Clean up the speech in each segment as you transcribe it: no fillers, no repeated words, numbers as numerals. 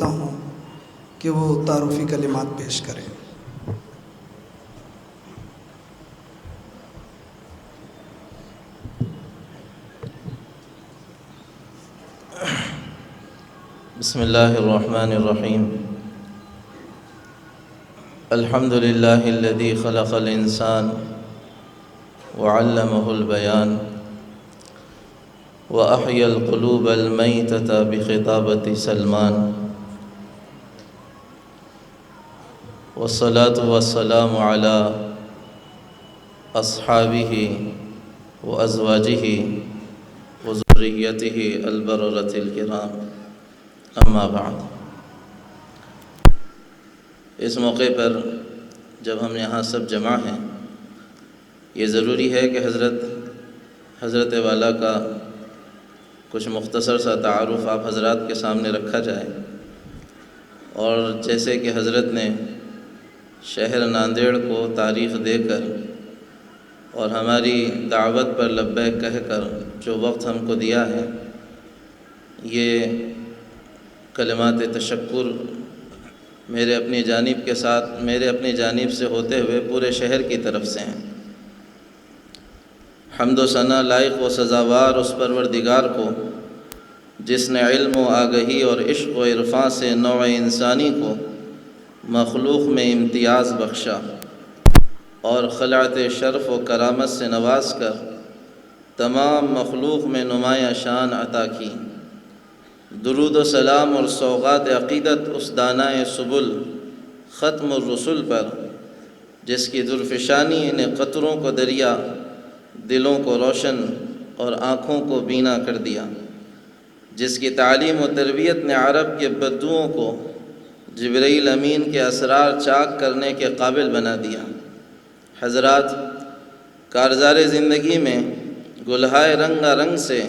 چاہتا ہوں کہ وہ تعارفی کلمات پیش کریں۔ بسم اللہ الرحمن الرحیم۔ الحمد للہ الذی خلق الانسان وعلمہ البیان وأحيا القلوب الميتة بخطابة سلمان، والصلاة والسلام على أصحابه وأزواجه وذريته البررة الكرام، اما بعد۔ اس موقع پر جب ہم یہاں سب جمع ہیں، یہ ضروری ہے کہ حضرت والا کا کچھ مختصر سا تعارف آپ حضرات کے سامنے رکھا جائے، اور جیسے کہ حضرت نے شہر ناندیڑ کو تاریخ دے کر اور ہماری دعوت پر لبیک کہہ کر جو وقت ہم کو دیا ہے، یہ کلمات تشکر میرے اپنی جانب سے ہوتے ہوئے پورے شہر کی طرف سے ہیں۔ حمد و ثنا لائق و سزاوار اس پروردگار کو جس نے علم و آگہی اور عشق و عرفان سے نوع انسانی کو مخلوق میں امتیاز بخشا اور خلعت شرف و کرامت سے نواز کر تمام مخلوق میں نمایاں شان عطا کی۔ درود و سلام اور سوغات عقیدت اس دانائے سبل ختم الرسل پر، جس کی درفشانی ان قطروں کو دریا، دلوں کو روشن اور آنکھوں کو بینا کر دیا، جس کی تعلیم و تربیت نے عرب کے بدوؤں کو جبرائیل امین کے اسرار چاک کرنے کے قابل بنا دیا۔ حضرات، کارزار زندگی میں گلہائے رنگا رنگ سے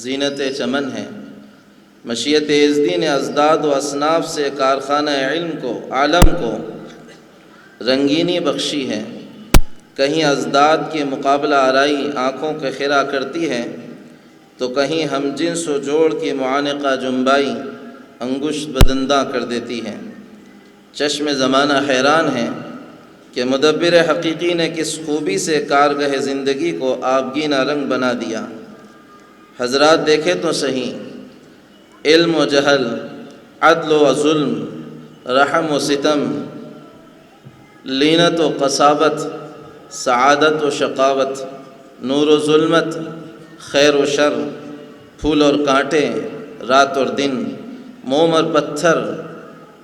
زینت چمن ہے۔ مشیت یزدی نے ازداد و اصناف سے کارخانہ عالم کو رنگینی بخشی ہے۔ کہیں ازداد کی مقابلہ آرائی آنکھوں کے خیرہ کرتی ہے، تو کہیں ہم جنس و جوڑ کی معانقہ جنبائی انگشت بدنداں کر دیتی ہے۔ چشم زمانہ حیران ہے کہ مدبر حقیقی نے کس خوبی سے کارگہ زندگی کو آبگینہ رنگ بنا دیا۔ حضرات دیکھیں تو صحیح، علم و جہل، عدل و ظلم، رحم و ستم، لینت و قساوت، سعادت و شقاوت، نور و ظلمت، خیر و شر، پھول اور کانٹے، رات اور دن، موم اور پتھر،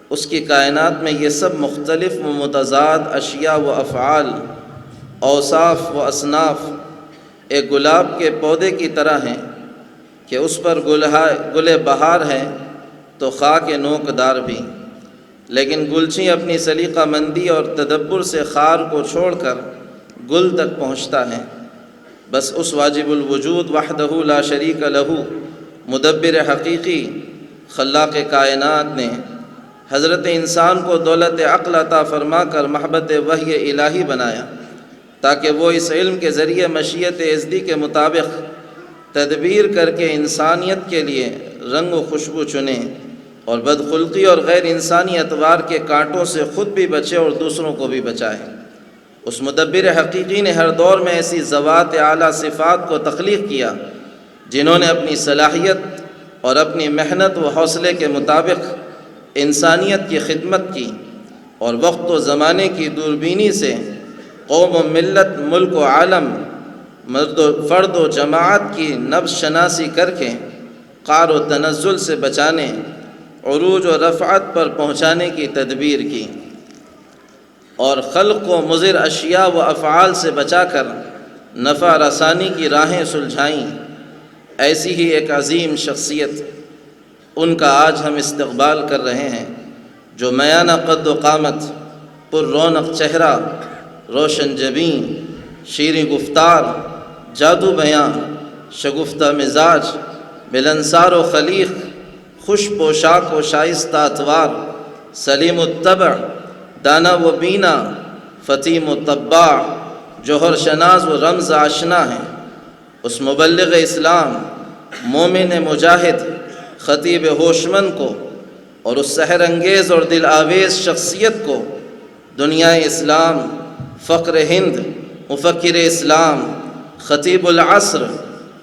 اس کی کائنات میں یہ سب مختلف و متضاد اشیاء و افعال، اوصاف و اصناف ایک گلاب کے پودے کی طرح ہیں کہ اس پر گل بہار ہے تو خاک نوک دار بھی، لیکن گلچھی اپنی سلیقہ مندی اور تدبر سے خار کو چھوڑ کر گل تک پہنچتا ہے۔ بس اس واجب الوجود وحدہ لا شریک لہ مدبر حقیقی خلاق کائنات نے حضرت انسان کو دولت عقل عطا فرما کر محبت وحی الہی بنایا، تاکہ وہ اس علم کے ذریعے مشیت یزدی کے مطابق تدبیر کر کے انسانیت کے لیے رنگ و خوشبو چنے اور بدخلقی اور غیر انسانی اطوار کے کانٹوں سے خود بھی بچے اور دوسروں کو بھی بچائے۔ اس مدبر حقیقی نے ہر دور میں ایسی ذوات اعلیٰ صفات کو تخلیق کیا جنہوں نے اپنی صلاحیت اور اپنی محنت و حوصلے کے مطابق انسانیت کی خدمت کی، اور وقت و زمانے کی دوربینی سے قوم و ملت، ملک و عالم، مرد و فرد و جماعت کی نبض شناسی کر کے قار و تنزل سے بچانے، عروج و رفعت پر پہنچانے کی تدبیر کی، اور خلق کو مضر اشیاء و افعال سے بچا کر نفع رسانی کی راہیں سلجھائیں۔ ایسی ہی ایک عظیم شخصیت، ان کا آج ہم استقبال کر رہے ہیں، جو میانہ قد و قامت، پر رونق چہرہ، روشن جبین، شیریں گفتار، جادو بیاں، شگفتہ مزاج، ملنسار و خلیق، خوش پوشاک و شائستہ اطوار، سلیم الطبع، دانا و بینا، فطیم و طباع، جوہر شناز و رمز آشنا ہیں۔ اس مبلغ اسلام، مومن مجاہد، خطیب ہوشمند کو اور اس سحر انگیز اور دل آویز شخصیت کو دنیا اسلام، فخر ہند، مفکر اسلام، خطیب العصر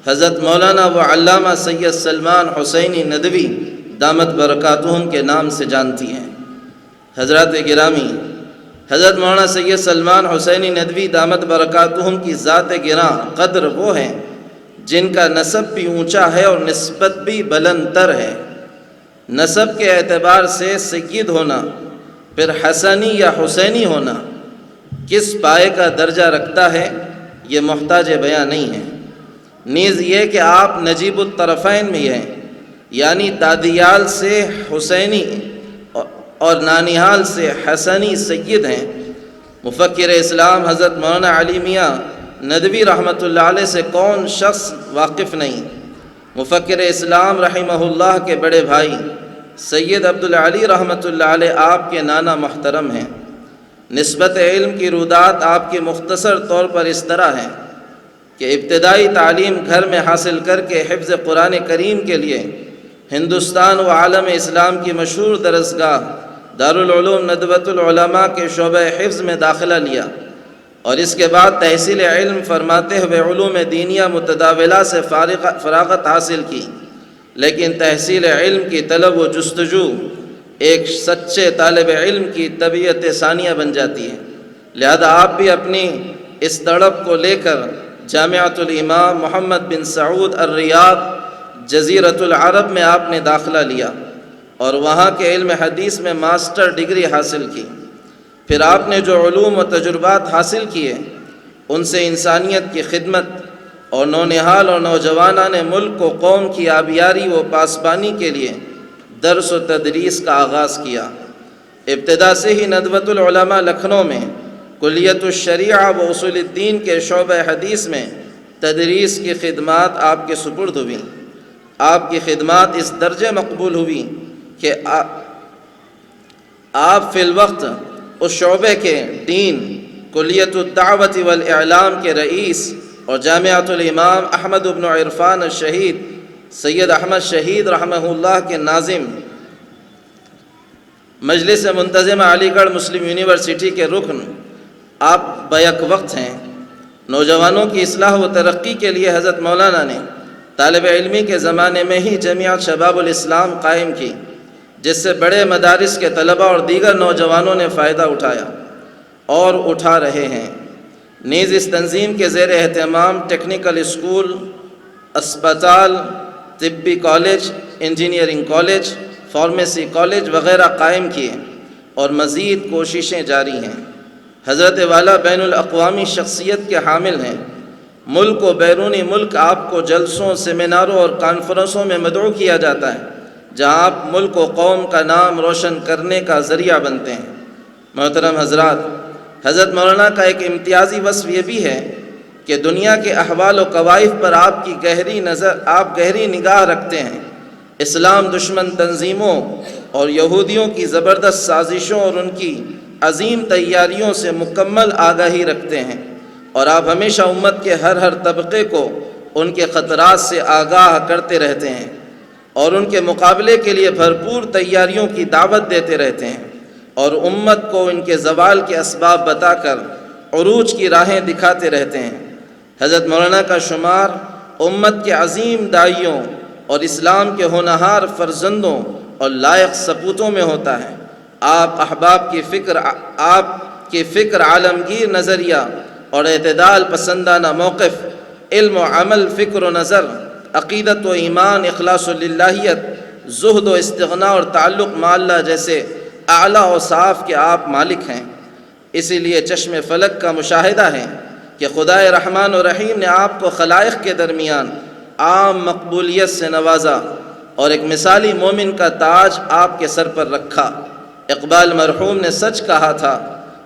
حضرت مولانا و علامہ سید سلمان حسینی ندوی دامت برکاتہم کے نام سے جانتی ہیں۔ حضرات گرامی، حضرت مولانا سید سلمان حسینی ندوی دامت برکاتہم کی ذات گراں قدر وہ ہیں جن کا نسب بھی اونچا ہے اور نسبت بھی بلند تر ہے۔ نسب کے اعتبار سے سید ہونا، پھر حسنی یا حسینی ہونا کس پائے کا درجہ رکھتا ہے یہ محتاج بیان نہیں ہے۔ نیز یہ کہ آپ نجیب الطرفین میں ہیں، یعنی دادیال سے حسینی اور نانیحال سے حسنی سید ہیں۔ مفکر اسلام حضرت مولانا علی میاں ندوی رحمۃ اللہ علیہ سے کون شخص واقف نہیں؟ مفکر اسلام رحمہ اللہ کے بڑے بھائی سید عبدالعلی رحمۃ اللہ علیہ آپ کے نانا محترم ہیں۔ نسبت علم کی رودات آپ کی مختصر طور پر اس طرح ہے کہ ابتدائی تعلیم گھر میں حاصل کر کے حفظ قرآن کریم کے لیے ہندوستان و عالم اسلام کی مشہور درسگاہ دارالعلوم ندوۃ العلماء کے شعبہ حفظ میں داخلہ لیا، اور اس کے بعد تحصیل علم فرماتے ہوئے علوم دینیہ متداولہ سے فراغت حاصل کی۔ لیکن تحصیل علم کی طلب و جستجو ایک سچے طالب علم کی طبیعت ثانیہ بن جاتی ہے، لہذا آپ بھی اپنی اس تڑپ کو لے کر جامعۃ الامام محمد بن سعود الریاض جزیرۃ العرب میں آپ نے داخلہ لیا اور وہاں کے علم حدیث میں ماسٹر ڈگری حاصل کی۔ پھر آپ نے جو علوم و تجربات حاصل کیے ان سے انسانیت کی خدمت اور نونہال اور نوجوانان ملک کو قوم کی آبیاری و پاسبانی کے لیے درس و تدریس کا آغاز کیا۔ ابتدا سے ہی ندوۃ العلماء لکھنؤ میں کلیت الشریعہ و اصول الدین کے شعبہ حدیث میں تدریس کی خدمات آپ کے سپرد ہوئیں۔ آپ کی خدمات اس درجے مقبول ہوئی کہ آپ فی الوقت اس شعبے کے ڈین، کلیت الدعوت والاعلام کے رئیس اور جامعۃ الامام احمد بن عرفان الشہید سید احمد شہید رحمہ اللہ کے ناظم، مجلس منتظمہ علی گڑھ مسلم یونیورسٹی کے رکن آپ بیک وقت ہیں۔ نوجوانوں کی اصلاح و ترقی کے لیے حضرت مولانا نے طالب علمی کے زمانے میں ہی جمعیت شباب الاسلام قائم کی، جس سے بڑے مدارس کے طلبہ اور دیگر نوجوانوں نے فائدہ اٹھایا اور اٹھا رہے ہیں۔ نیز اس تنظیم کے زیر اہتمام ٹیکنیکل اسکول، اسپتال، طبی college, engineering college, pharmacy college وغیرہ قائم کیے اور مزید کوششیں جاری ہیں۔ حضرت والا بین الاقوامی شخصیت کے حامل ہیں۔ ملک و بیرونی ملک آپ کو جلسوں، سیمیناروں اور کانفرنسوں میں مدعو کیا جاتا ہے، جہاں آپ ملک و قوم کا نام روشن کرنے کا ذریعہ بنتے ہیں۔ محترم حضرات، حضرت مولانا کا ایک امتیازی وصف یہ بھی ہے کہ دنیا کے احوال و قوائف پر آپ گہری نگاہ رکھتے ہیں، اسلام دشمن تنظیموں اور یہودیوں کی زبردست سازشوں اور ان کی عظیم تیاریوں سے مکمل آگاہی رکھتے ہیں، اور آپ ہمیشہ امت کے ہر طبقے کو ان کے خطرات سے آگاہ کرتے رہتے ہیں اور ان کے مقابلے کے لیے بھرپور تیاریوں کی دعوت دیتے رہتے ہیں، اور امت کو ان کے زوال کے اسباب بتا کر عروج کی راہیں دکھاتے رہتے ہیں۔ حضرت مولانا کا شمار امت کے عظیم داعیوں اور اسلام کے ہونہار فرزندوں اور لائق سپوتوں میں ہوتا ہے۔ آپ احباب کی فکر عالمگیر نظریہ اور اعتدال پسندانہ موقف، علم و عمل، فکر و نظر، عقیدت و ایمان، اخلاص و للہیت، زہد و استغنا اور تعلق مع اللہ جیسے اعلیٰ اوصاف کے آپ مالک ہیں۔ اسی لیے چشم فلک کا مشاہدہ ہے کہ خدائے رحمان و رحیم نے آپ کو خلائق کے درمیان عام مقبولیت سے نوازا اور ایک مثالی مومن کا تاج آپ کے سر پر رکھا۔ اقبال مرحوم نے سچ کہا تھا،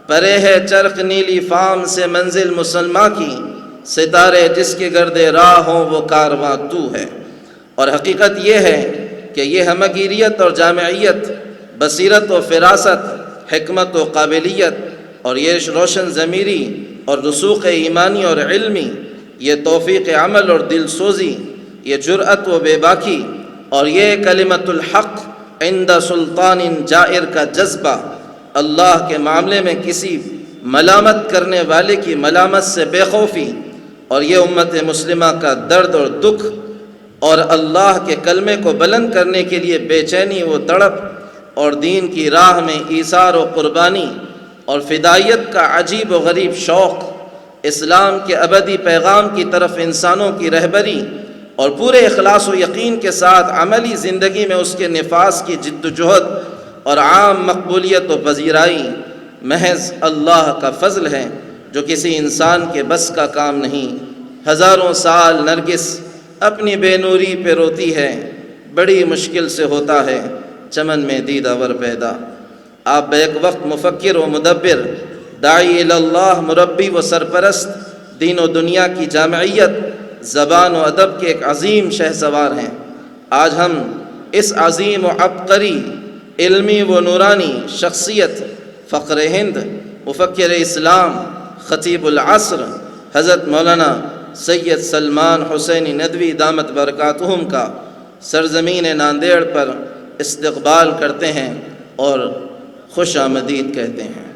پرے ہے چرخ نیلی فام سے منزل مسلمہ کی، ستارے جس کے گرد راہ ہوں وہ کارواں تو ہے۔ اور حقیقت یہ ہے کہ یہ ہمگیریت اور جامعیت، بصیرت و فراست، حکمت و قابلیت، اور یہ روشن ضمیری اور رسوخ ایمانی اور علمی، یہ توفیق عمل اور دل سوزی، یہ جرأت و بے باکی، اور یہ کلمت الحق عند سلطان جائر کا جذبہ اللہ کے معاملے میں کسی ملامت کرنے والے کی ملامت سے بے خوفی، اور یہ امت مسلمہ کا درد اور دکھ اور اللہ کے کلمے کو بلند کرنے کے لیے بے چینی و تڑپ، اور دین کی راہ میں ایثار و قربانی اور فدائیت کا عجیب و غریب شوق، اسلام کے ابدی پیغام کی طرف انسانوں کی رہبری، اور پورے اخلاص و یقین کے ساتھ عملی زندگی میں اس کے نفاذ کی جد و جہد اور عام مقبولیت و پذیرائی محض اللہ کا فضل ہے، جو کسی انسان کے بس کا کام نہیں۔ ہزاروں سال نرگس اپنی بے نوری پہ روتی ہے، بڑی مشکل سے ہوتا ہے چمن میں دیدہ ور پیدا۔ آپ بیک وقت مفکر و مدبر، داعی اللہ، مربی و سرپرست، دین و دنیا کی جامعیت، زبان و ادب کے ایک عظیم شہسوار ہیں۔ آج ہم اس عظیم و عبقری، علمی و نورانی شخصیت، فخر ہند، مفکر اسلام، خطیب العصر، حضرت مولانا سید سلمان حسینی ندوی دامت برکاتہم کا سرزمین ناندیڑ پر استقبال کرتے ہیں اور خوش آمدید کہتے ہیں۔